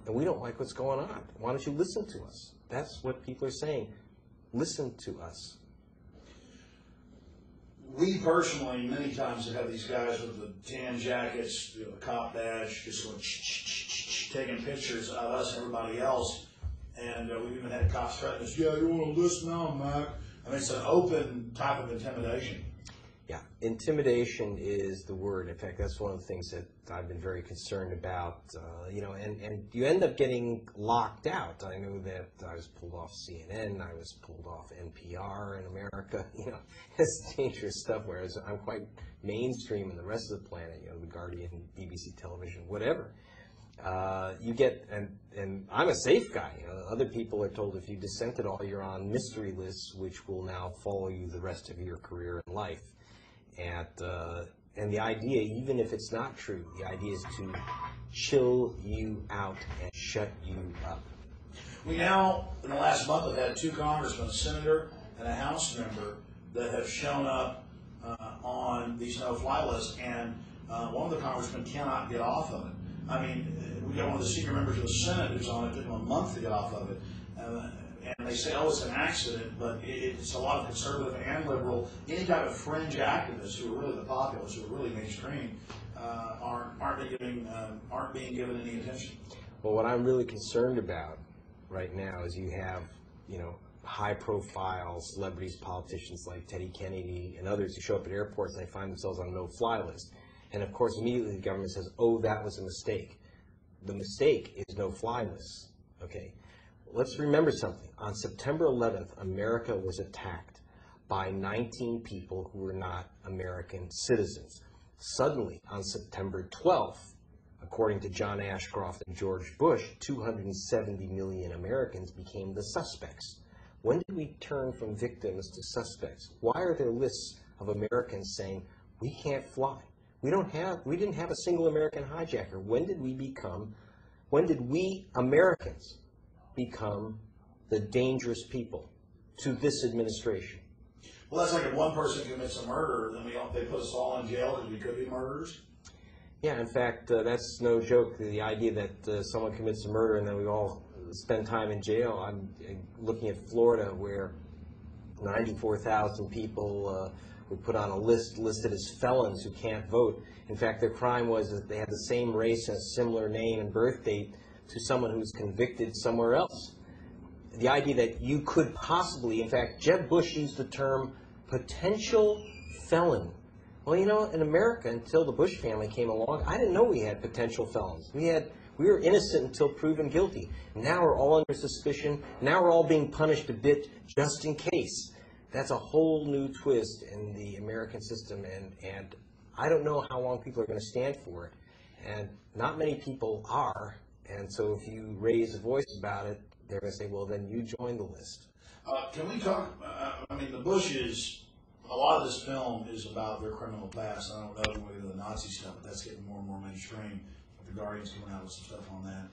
and we don't like what's going on. Why don't you listen to us? That's what people are saying. Listen to us. We personally, many times, have these guys with the tan jackets, the cop badge, just going taking pictures of us and everybody else. And we've even had cops threaten us, yeah, you want to listen now, Mac? I mean, it's an open type of intimidation. Yeah, intimidation is the word. In fact, that's one of the things that I've been very concerned about, and you end up getting locked out. I know that I was pulled off CNN, I was pulled off NPR in America. It's dangerous stuff, whereas I'm quite mainstream in the rest of the planet, The Guardian, BBC television, whatever. You get, and I'm a safe guy. Other people are told if you dissent at all, you're on mystery lists, which will now follow you the rest of your career in life. And the idea, even if it's not true, the idea is to chill you out and shut you up. We now, in the last month, have had 2 congressmen, a senator and a House member, that have shown up on these no-fly lists, and one of the congressmen cannot get off of it. I mean, we got one of the senior members of the Senate who's on it. It took him a month to get off of it. And they say, oh, it's an accident, but it's a lot of conservative and liberal, any type of fringe activists who are really the populace, who are really mainstream, aren't being given any attention. Well, what I'm really concerned about right now is you have, high-profile celebrities, politicians like Teddy Kennedy and others who show up at airports and they find themselves on a no-fly list. And, of course, immediately the government says, oh, that was a mistake. The mistake is no-fly lists, okay? Let's remember something. On September 11th, America was attacked by 19 people who were not American citizens. Suddenly, on September 12th, according to John Ashcroft and George Bush, 270 million Americans became the suspects. When did we turn from victims to suspects? Why are there lists of Americans saying, we can't fly? We didn't have a single American hijacker. When did we Americans become the dangerous people to this administration? Well, that's like if one person commits a murder, then they put us all in jail because we could be murderers? Yeah, in fact, that's no joke. The idea that someone commits a murder and then we all spend time in jail. I'm looking at Florida where 94,000 people were put on a list listed as felons who can't vote. In fact, their crime was that they had the same race and a similar name and birth date to someone who's convicted somewhere else. The idea that you could possibly, in fact, Jeb Bush used the term potential felon. Well, in America, until the Bush family came along, I didn't know we had potential felons. We were innocent until proven guilty. Now we're all under suspicion. Now we're all being punished a bit just in case. That's a whole new twist in the American system, and I don't know how long people are going to stand for it. And not many people are. And so if you raise a voice about it, they're going to say, well, then you join the list. Can we talk, the Bushes, a lot of this film is about their criminal past. I don't know if we're going to the Nazi stuff, but that's getting more and more mainstream. The Guardian's coming out with some stuff on that.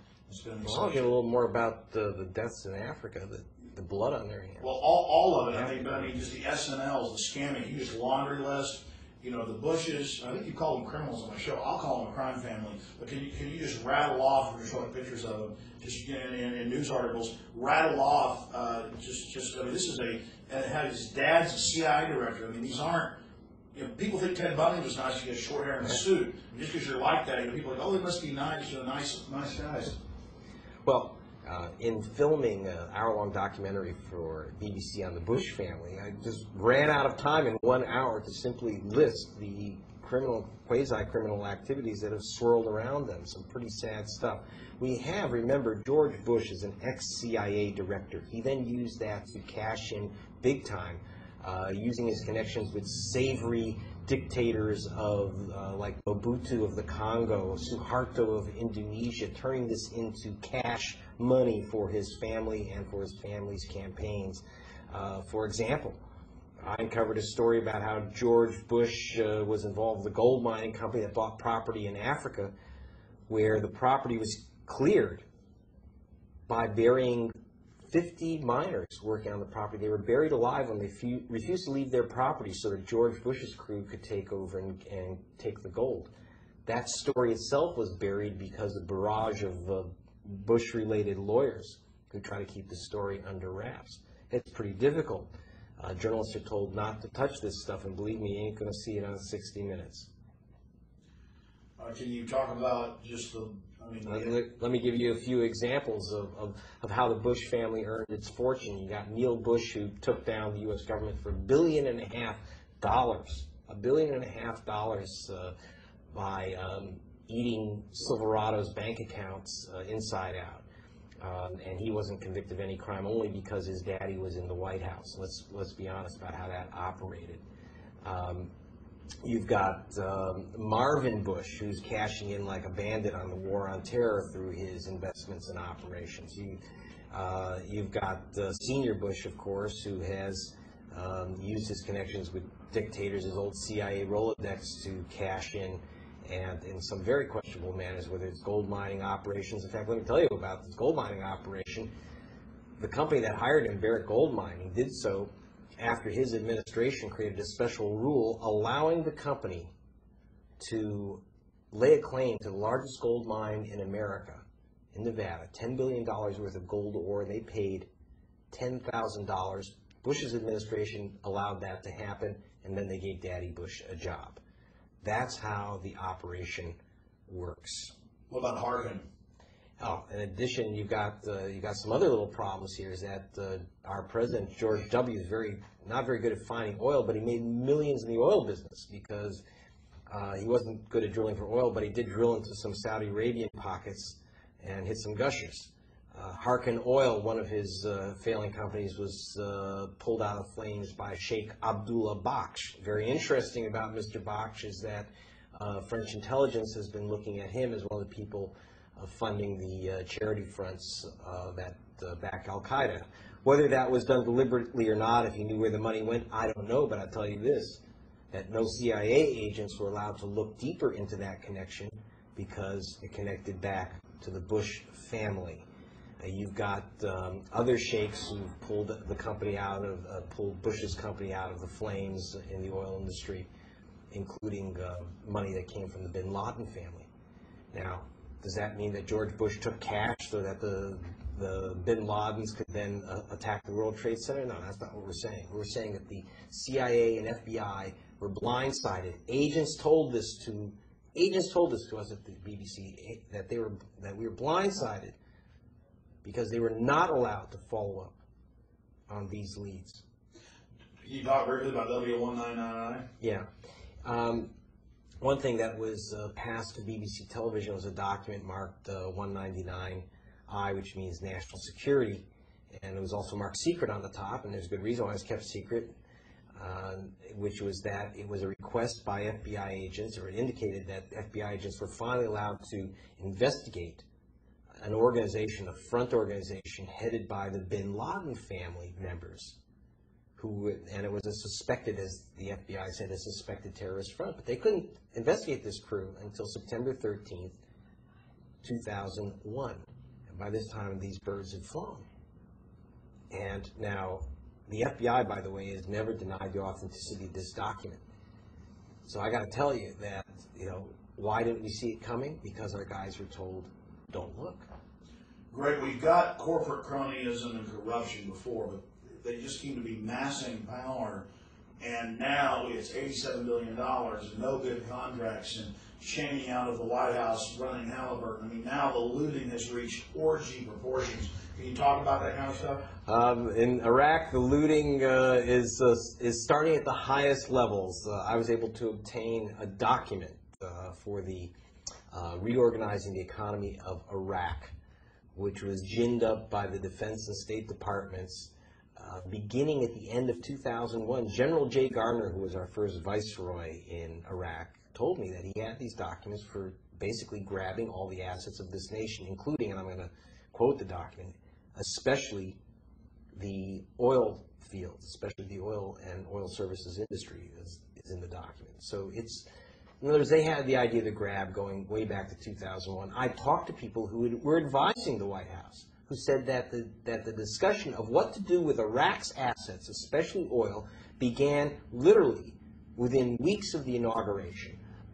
Well, I'll get a little more about the deaths in Africa, the blood on their hands. Well, all of it. I mean, just the SNLs, the scamming, you just laundry list. The Bushes, I think you call them criminals on my show. I'll call them a crime family. But can you just rattle off, when you're showing pictures of them, just in news articles, rattle off, I mean, this is had his dad's a CIA director. I mean, these aren't, people think Ted Bundy was nice to get short hair and a suit. And just because you're like that, people are like, oh, they must be nice, nice guys. Well, in filming an hour-long documentary for BBC on the Bush family, I just ran out of time in 1 hour to simply list the quasi-criminal activities that have swirled around them. Some pretty sad stuff. We have, remember, George Bush is an ex-CIA director. He then used that to cash in big time, using his connections with savory dictators of like Mobutu of the Congo, Suharto of Indonesia, turning this into cash money for his family and for his family's campaigns. For example, I uncovered a story about how George Bush was involved with a gold mining company that bought property in Africa, where the property was cleared by burying 50 miners working on the property. They were buried alive when they refused to leave their property so that George Bush's crew could take over and take the gold. That story itself was buried because a barrage of Bush-related lawyers who try to keep the story under wraps. It's pretty difficult. Journalists are told not to touch this stuff, and believe me, you ain't going to see it on 60 Minutes. Can you talk about just let me give you a few examples of how the Bush family earned its fortune. You got Neil Bush, who took down the U.S. government for $1.5 billion, $1.5 billion by eating Silverado's bank accounts inside out. And he wasn't convicted of any crime only because his daddy was in the White House. Let's be honest about how that operated. You've got Marvin Bush, who's cashing in like a bandit on the war on terror through his investments and operations. You've got Senior Bush, of course, who has used his connections with dictators, his old CIA Rolodex, to cash in, and in some very questionable manners, whether it's gold mining operations. In fact, let me tell you about this gold mining operation. The company that hired him, Barrick Gold Mining, did so after his administration created a special rule allowing the company to lay a claim to the largest gold mine in America, in Nevada, $10 billion worth of gold ore. They paid $10,000. Bush's administration allowed that to happen, and then they gave Daddy Bush a job. That's how the operation works. What about Harkin? Oh, in addition, you got some other little problems here. Is that our president George W. is not very good at finding oil, but he made millions in the oil business because he wasn't good at drilling for oil, but he did drill into some Saudi Arabian pockets and hit some gushers. Harkin Oil, one of his failing companies, was pulled out of flames by Sheikh Abdullah Bakhsh. Very interesting about Mr. Bakhsh is that French intelligence has been looking at him as one of the people funding the charity fronts that back Al-Qaeda. Whether that was done deliberately or not, if he knew where the money went, I don't know, but I'll tell you this, that no CIA agents were allowed to look deeper into that connection because it connected back to the Bush family. You've got other sheikhs who pulled the company pulled Bush's company out of the flames in the oil industry, including money that came from the bin Laden family. Now, does that mean that George Bush took cash so that the bin Ladens could then attack the World Trade Center? No, that's not what we're saying. We're saying that the CIA and FBI were blindsided. Agents told this to us at the BBC that we were blindsided because they were not allowed to follow up on these leads. Can you talk briefly about W1999? Yeah. One thing that was passed to BBC television was a document marked 199I, which means national security, and it was also marked secret on the top, and there's a good reason why it was kept secret, which was that it was a request by FBI agents, or it indicated that FBI agents were finally allowed to investigate an organization, a front organization headed by the bin Laden family members, and it was a suspected, as the FBI said, a suspected terrorist front. But they couldn't investigate this crew until September 13th, 2001. And by this time, these birds had flown. And now, the FBI, by the way, has never denied the authenticity of this document. So I got to tell you that, why didn't we see it coming? Because our guys were told, don't look. Greg, we've got corporate cronyism and corruption before, but they just seem to be massing power, and now it's $87 billion and no good contracts and Cheney out of the White House running Halliburton. I mean, now the looting has reached orgy proportions. Can you talk about that kind of stuff? In Iraq, the looting is starting at the highest levels. I was able to obtain a document for the reorganizing the economy of Iraq, which was ginned up by the Defense and State Departments beginning at the end of 2001. General J. Gardner, who was our first viceroy in Iraq, told me that he had these documents for basically grabbing all the assets of this nation, including, and I'm going to quote the document, especially the oil fields, especially the oil and oil services industry is in the document. So it's, in other words, they had the idea of the grab going way back to 2001. I talked to people who were advising the White House, who said that the discussion of what to do with Iraq's assets, especially oil, began literally within weeks of the inauguration.